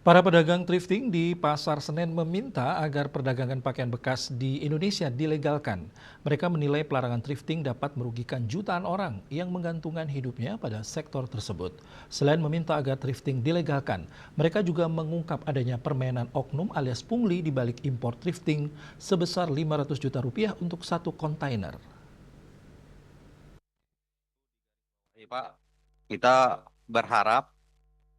Para pedagang thrifting di Pasar Senen meminta agar perdagangan pakaian bekas di Indonesia dilegalkan. Mereka menilai pelarangan thrifting dapat merugikan jutaan orang yang menggantungkan hidupnya pada sektor tersebut. Selain meminta agar thrifting dilegalkan, mereka juga mengungkap adanya permainan oknum alias pungli di balik impor thrifting sebesar 500 juta rupiah untuk satu kontainer. Pak, kita berharap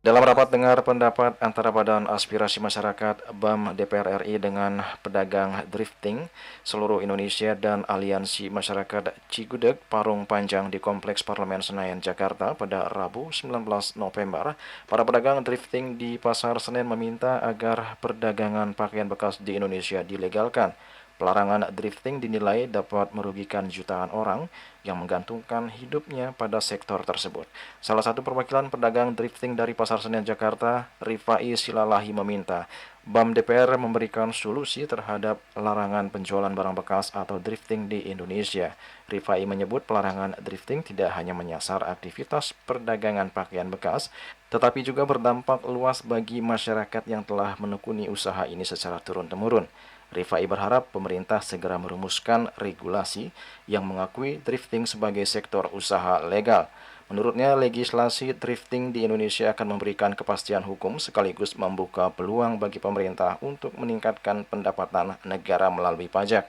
Dalam rapat dengar pendapat antara Badan Aspirasi Masyarakat BAM DPR RI dengan pedagang drifting seluruh Indonesia dan Aliansi Masyarakat Cigudeg Parung Panjang di Kompleks Parlemen Senayan, Jakarta pada Rabu 19 November, para pedagang drifting di Pasar Senen meminta agar perdagangan pakaian bekas di Indonesia dilegalkan. Pelarangan drifting dinilai dapat merugikan jutaan orang yang menggantungkan hidupnya pada sektor tersebut. Salah satu perwakilan pedagang drifting dari Pasar Senen, Jakarta, Rifai Silalahi meminta BAM DPR memberikan solusi terhadap larangan penjualan barang bekas atau drifting di Indonesia. Rifai menyebut pelarangan drifting tidak hanya menyasar aktivitas perdagangan pakaian bekas, tetapi juga berdampak luas bagi masyarakat yang telah menekuni usaha ini secara turun-temurun. Rifai berharap pemerintah segera merumuskan regulasi yang mengakui drifting sebagai sektor usaha legal. Menurutnya, legislasi drifting di Indonesia akan memberikan kepastian hukum sekaligus membuka peluang bagi pemerintah untuk meningkatkan pendapatan negara melalui pajak.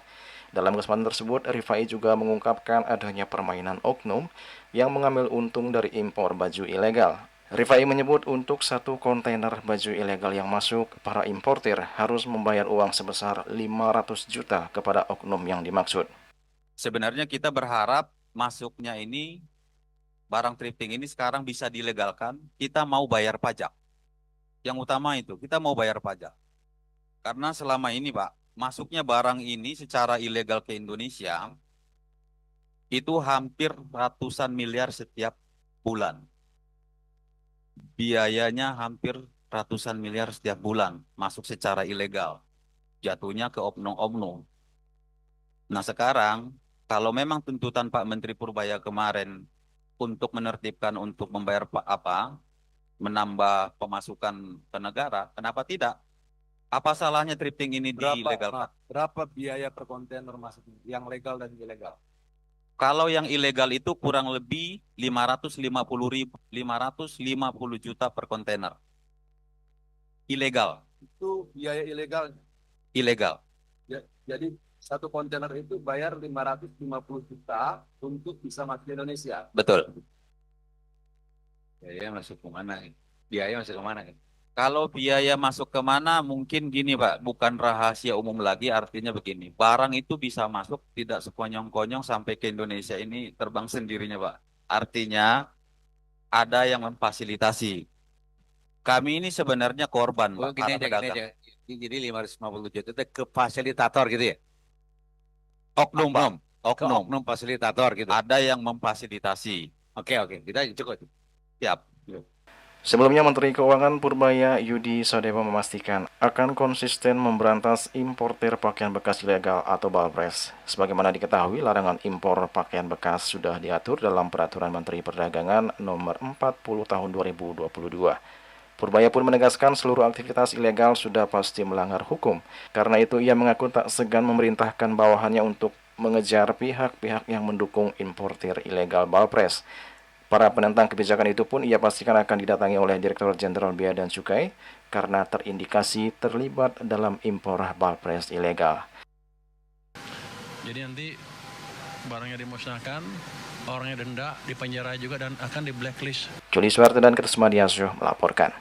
Dalam kesempatan tersebut, Rifai juga mengungkapkan adanya permainan oknum yang mengambil untung dari impor baju ilegal. Rifai menyebut untuk satu kontainer baju ilegal yang masuk, para importir harus membayar uang sebesar 500 juta kepada oknum yang dimaksud. sebenarnya kita berharap masuknya ini barang thrifting ini sekarang bisa dilegalkan. Kita mau bayar pajak. Yang utama itu, kita mau bayar pajak. Karena selama ini, Pak, masuknya barang ini secara ilegal ke Indonesia itu hampir ratusan miliar setiap bulan. Biayanya hampir ratusan miliar setiap bulan masuk secara ilegal. Jatuhnya ke oknum-oknum. Nah sekarang, kalau memang tuntutan Pak Menteri Purbaya kemarin untuk menertibkan untuk membayar menambah pemasukan ke negara, kenapa tidak? Apa salahnya thrifting ini dilegalkan? Berapa biaya per kontainer masuknya yang legal dan ilegal? Kalau yang ilegal itu kurang lebih 550 juta per kontainer. Ilegal, Itu biaya ilegal. ilegal. Jadi satu kontainer itu bayar 550 juta untuk bisa masuk ke Indonesia. Betul. Biaya masuk ke mana? Biaya masuk ke mana? Kalau biaya masuk ke mana mungkin gini Pak, bukan rahasia umum lagi, artinya begini. Barang itu bisa masuk tidak sekonyong-konyong sampai ke Indonesia ini terbang sendirinya Pak. Artinya ada yang memfasilitasi. Kami ini sebenarnya korban Oh, Pak, para pedagang. Jadi 550 juta itu ke fasilitator gitu ya? Oknum Pak, Ke oknum. oknum fasilitator gitu. Ada yang memfasilitasi. Oke, kita cukup. Siap. Sebelumnya, Menteri Keuangan Purbaya Yudi Sodewo memastikan akan konsisten memberantas importir pakaian bekas ilegal atau balpres. Sebagaimana diketahui, larangan impor pakaian bekas sudah diatur dalam Peraturan Menteri Perdagangan Nomor 40 Tahun 2022. Purbaya pun menegaskan seluruh aktivitas ilegal sudah pasti melanggar hukum. Karena itu, ia mengaku tak segan memerintahkan bawahannya untuk mengejar pihak-pihak yang mendukung importir ilegal balpres. Para penentang kebijakan itu pun ia pastikan akan didatangi oleh Direktur Jenderal Bea dan Cukai karena terindikasi terlibat dalam impor balpres ilegal. Jadi nanti barangnya dimusnahkan, orangnya denda, dipenjara juga dan akan di blacklist. Juli Suwarte dan Krismadiasyuh melaporkan.